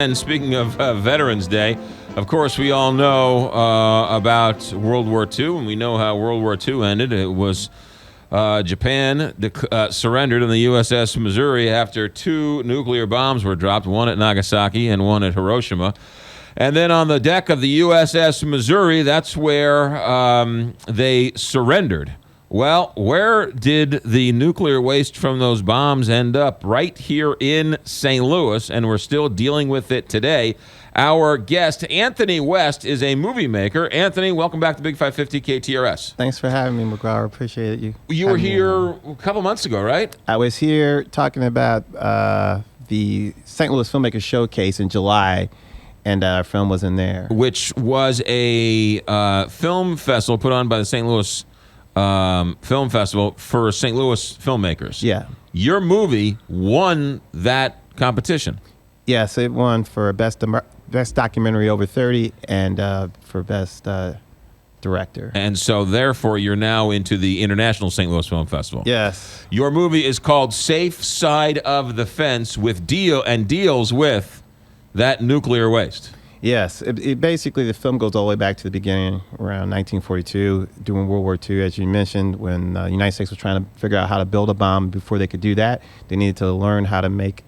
And speaking of Veterans Day, of course, we all know about World War II, and we know how World War II ended. It was Japan surrendered on the USS Missouri after 2 nuclear bombs were dropped, one at Nagasaki and one at Hiroshima. And then on the deck of the USS Missouri, that's where they surrendered. Well, where did the nuclear waste from those bombs end up? Right here in St. Louis, and we're still dealing with it today. Our guest, Anthony West, is a movie maker. Anthony, welcome back to Big 550 KTRS. Thanks for having me, McGraw. Appreciate you. You were here a couple months ago, right? I was here talking about the St. Louis Filmmakers Showcase in July, and our film was in there. Which was a film festival put on by the St. Louis Film Festival for St. Louis filmmakers. Yeah. Your movie won that competition. Yes, it won for best documentary over 30 and for best director. And so, therefore, you're now into the International St. Louis Film Festival. Yes. Your movie is called Safe Side of the Fence deals with that nuclear waste. Yes. It basically, the film goes all the way back to the beginning, around 1942, during World War II, as you mentioned, when the United States was trying to figure out how to build a bomb. Before they could do that, they needed to learn how to make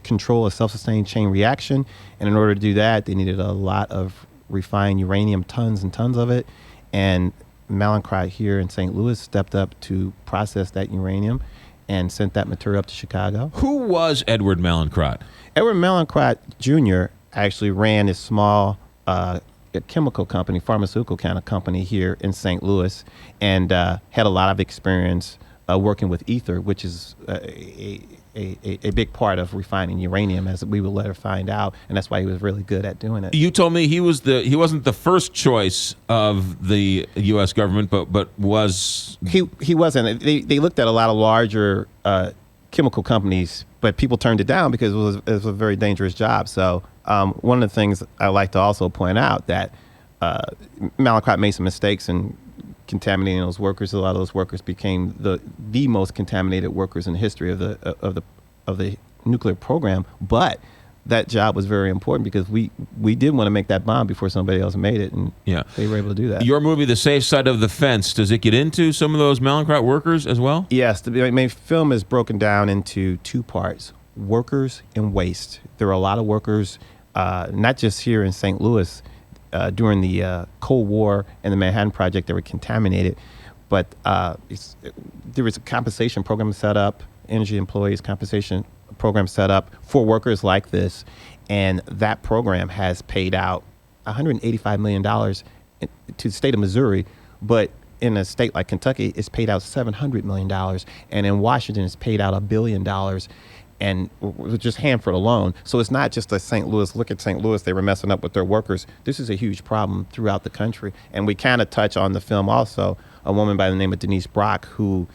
control a self-sustained chain reaction. And in order to do that, they needed a lot of refined uranium, tons and tons of it. And Mallinckrodt here in St. Louis stepped up to process that uranium and sent that material up to Chicago. Who was Edward Mallinckrodt? Edward Mallinckrodt Jr. actually ran a small chemical company, pharmaceutical kind of company here in St. Louis, and had a lot of experience working with ether, which is a big part of refining uranium, as we will later find out, and that's why he was really good at doing it. You told me he wasn't the first choice of the U.S. government, but was... He wasn't. They looked at a lot of larger chemical companies, but people turned it down because it was a very dangerous job. So one of the things I like to also point out that Mallinckrodt made some mistakes in contaminating those workers. A lot of those workers became the most contaminated workers in the history of the nuclear program. But that job was very important because we did want to make that bomb before somebody else made it, and they were able to do that. Your movie, The Safe Side of the Fence, does it get into some of those Mallinckrodt workers as well? Yes, the main film is broken down into 2 parts: workers and waste. There are a lot of workers, not just here in St. Louis, during the Cold War and the Manhattan Project, that were contaminated, but there was a compensation program set up, energy employees compensation program set up for workers like this, and that program has paid out $185 million to the state of Missouri, but in a state like Kentucky, it's paid out $700 million, and in Washington, it's paid out $1 billion, and just Hanford alone. So it's not just a St. Louis. Look at St. Louis, they were messing up with their workers. This is a huge problem throughout the country, and we kind of touch on the film also a woman by the name of Denise Brock, who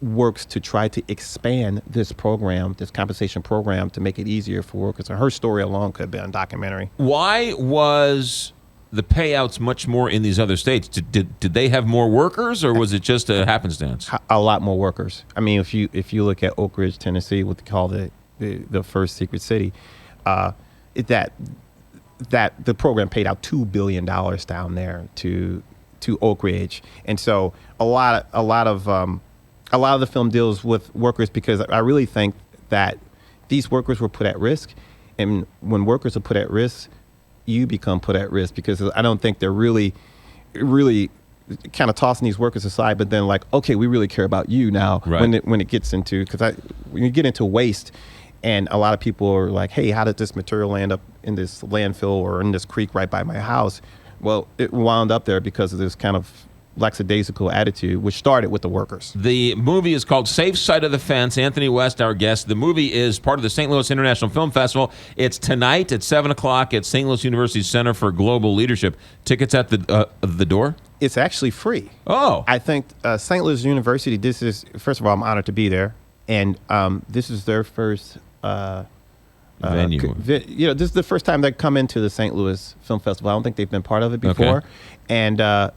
works to try to expand this program, this compensation program, to make it easier for workers. And her story alone could have been a documentary. Why was the payouts much more in these other states? Did they have more workers, or was it just a happenstance? A lot more workers. I mean, if you look at Oak Ridge, Tennessee, what they call the first secret city, that the program paid out $2 billion down there to Oak Ridge, and so a lot of the film deals with workers, because I really think that these workers were put at risk, and when workers are put at risk, you become put at risk, because I don't think they're really kind of tossing these workers aside, but then like, okay, we really care about you now. Right. When it gets into, when you get into waste, and a lot of people are like, hey, how did this material end up in this landfill or in this creek right by my house? Well, it wound up there because of this kind of lackadaisical attitude, which started with the workers. The movie is called Safe Side of the Fence. Anthony West, our guest. The movie is part of the St. Louis International Film Festival. It's tonight at 7 o'clock at St. Louis University Center for Global Leadership. Tickets at the door? It's actually free. Oh. I think St. Louis University, first of all, I'm honored to be there. And this is their first venue. This is the first time they come into the St. Louis Film Festival. I don't think they've been part of it before. Okay. And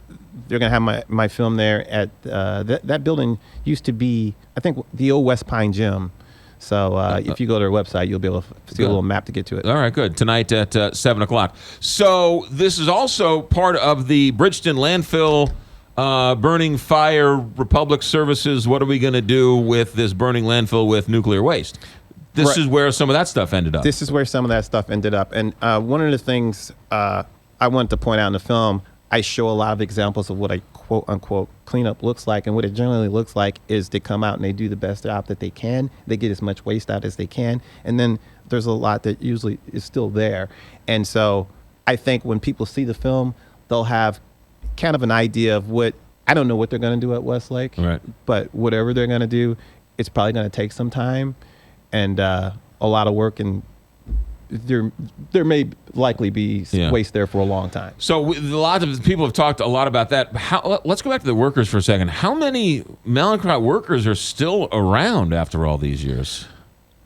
they're going to have my film there at that building used to be, I think, the old West Pine Gym. So if you go to their website, you'll be able to see a little map to get to it. All right, good. Tonight at 7 o'clock. So this is also part of the Bridgeton landfill burning fire, Republic Services. What are we going to do with this burning landfill with nuclear waste? This is where some of that stuff ended up. This is where some of that stuff ended up. And one of the things I wanted to point out in the film, I show a lot of examples of what a quote unquote cleanup looks like. And what it generally looks like is they come out and they do the best job that they can. They get as much waste out as they can. And then there's a lot that usually is still there. And so I think when people see the film, they'll have kind of an idea of what, I don't know what they're going to do at Westlake, right, but whatever they're going to do, it's probably going to take some time and a lot of work, and there may likely be waste there for a long time. So a lot of people have talked a lot about that. Let's go back to the workers for a second. How many Mallinckrodt workers are still around after all these years?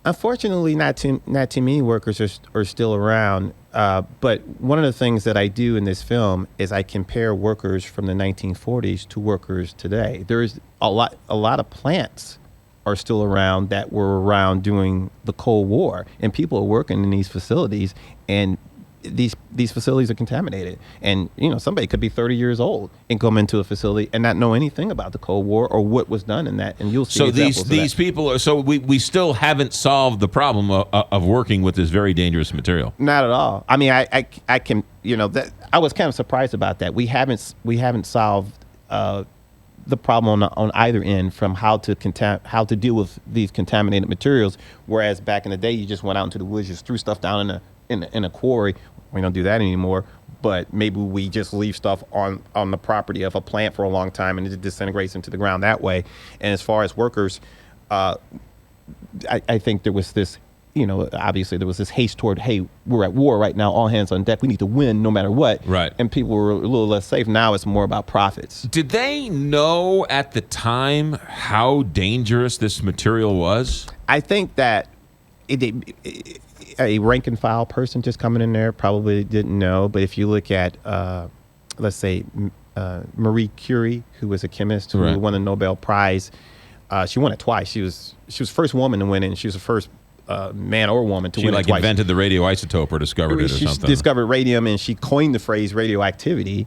Unfortunately, not too many workers are still around. But one of the things that I do in this film is I compare workers from the 1940s to workers today. There's a lot of plants are still around that were around during the Cold War, and people are working in these facilities, and these facilities are contaminated. And somebody could be 30 years old and come into a facility and not know anything about the Cold War or what was done in that. And you'll see. So these people are. So we still haven't solved the problem of working with this very dangerous material. Not at all. I mean, I can that I was kind of surprised about that. We haven't solved the problem on either end, from how to deal with these contaminated materials. Whereas back in the day, you just went out into the woods, just threw stuff down in a quarry. We don't do that anymore. But maybe we just leave stuff on the property of a plant for a long time, and it disintegrates into the ground that way. And as far as workers, I think there was this. Obviously there was this haste toward, hey, we're at war right now, all hands on deck. We need to win no matter what. Right. And people were a little less safe. Now it's more about profits. Did they know at the time how dangerous this material was? I think that a rank and file person just coming in there probably didn't know. But if you look at, let's say, Marie Curie, who was a chemist who won the Nobel Prize, she won it twice. She was the first woman to win it, and she was the first man or woman to win it twice. She invented the radioisotope or discovered it or something. She discovered radium, and she coined the phrase radioactivity.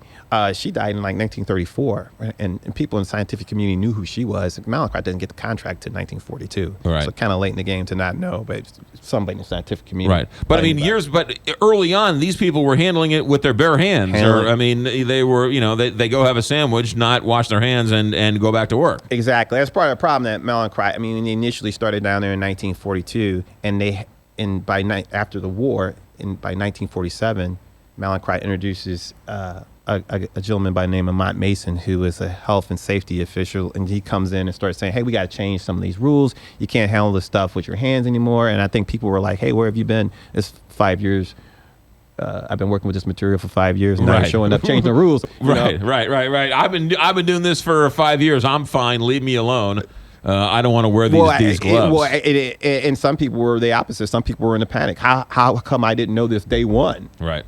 She died in 1934, right? and people in the scientific community knew who she was. Mallinckrodt didn't get the contract until 1942, right. So kind of late in the game to not know, but somebody in the scientific community. Right, but but early on, these people were handling it with their bare hands. They were, they go have a sandwich, not wash their hands, and go back to work. Exactly. That's part of the problem that Mallinckrodt, when they initially started down there in 1942, and after the war, by 1947, Mallinckrodt introduces a gentleman by the name of Mont Mason, who is a health and safety official, and he comes in and starts saying, hey, we got to change some of these rules. You can't handle this stuff with your hands anymore. And I think people were like, hey, where have you been? It's 5 years. I've been working with this material for 5 years, and now you're showing up changing the rules. Right. I've been doing this for 5 years. I'm fine. Leave me alone. I don't want to wear these gloves. And some people were the opposite. Some people were in a panic. How come I didn't know this day one? Right.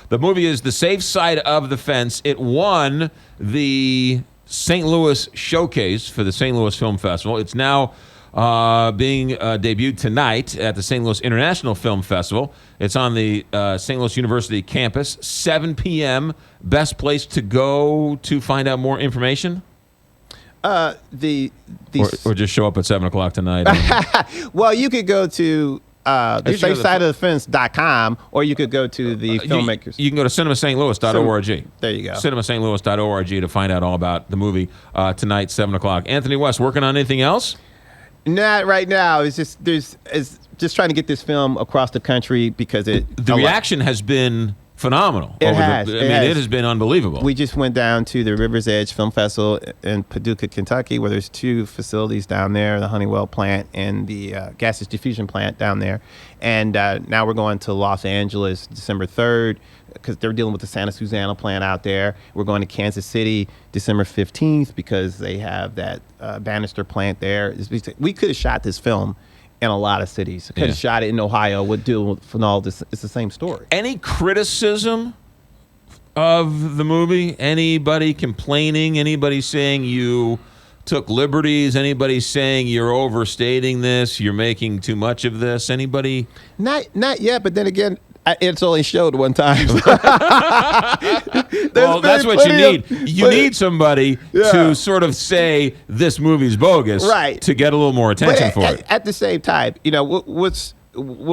The movie is The Safe Side of the Fence. It won the St. Louis Showcase for the St. Louis Film Festival. It's now being debuted tonight at the St. Louis International Film Festival. It's on the St. Louis University campus, 7 p.m. Best place to go to find out more information? Or just show up at 7 o'clock tonight. Well, you could go to the safesideofthefence.com, or you could go to the filmmakers. You can go to cinemastlouis.org. There you go. cinemastlouis.org to find out all about the movie tonight, 7 o'clock. Anthony West, working on anything else? Not right now. It's just trying to get this film across the country because the reaction has been phenomenal. It has been unbelievable. We just went down to the River's Edge Film Festival in Paducah, Kentucky, where there's two facilities down there, the Honeywell plant and the gaseous diffusion plant down there. And now we're going to Los Angeles December 3rd because they're dealing with the Santa Susana plant out there. We're going to Kansas City December 15th because they have that Bannister plant there. We could have shot this film in a lot of cities. Could have shot it in Ohio. Would deal with all this. It's the same story. Any criticism of the movie? Anybody complaining? Anybody saying you took liberties? Anybody saying you're overstating this? You're making too much of this? Anybody? Not yet, but then again, it's only showed one time. Well, that's what you need. You need somebody to sort of say this movie's bogus, right, to get a little more attention for it. At the same time, what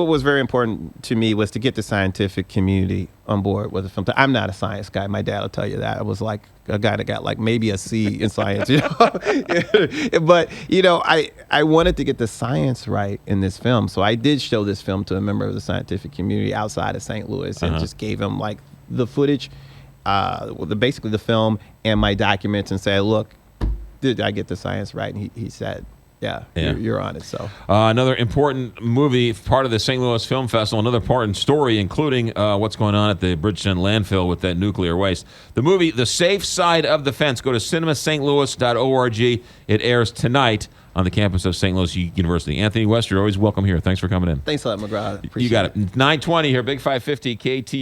was very important to me was to get the scientific community on board with the film. I'm not a science guy. My dad will tell you that. I was like a guy that got like maybe a C in science, But, I wanted to get the science right in this film. So I did show this film to a member of the scientific community outside of St. Louis and just gave him like the footage, basically the film and my documents and say, look, did I get the science right? And he said, yeah. You're on it. So another important movie, part of the St. Louis Film Festival, another important story, including what's going on at the Bridgeton landfill with that nuclear waste. The movie, The Safe Side of the Fence. Go to cinemastlouis.org. It airs tonight on the campus of St. Louis University. Anthony West, you're always welcome here. Thanks for coming in. Thanks a lot, McGraw. You got it. 9:20 here, Big 550 KT.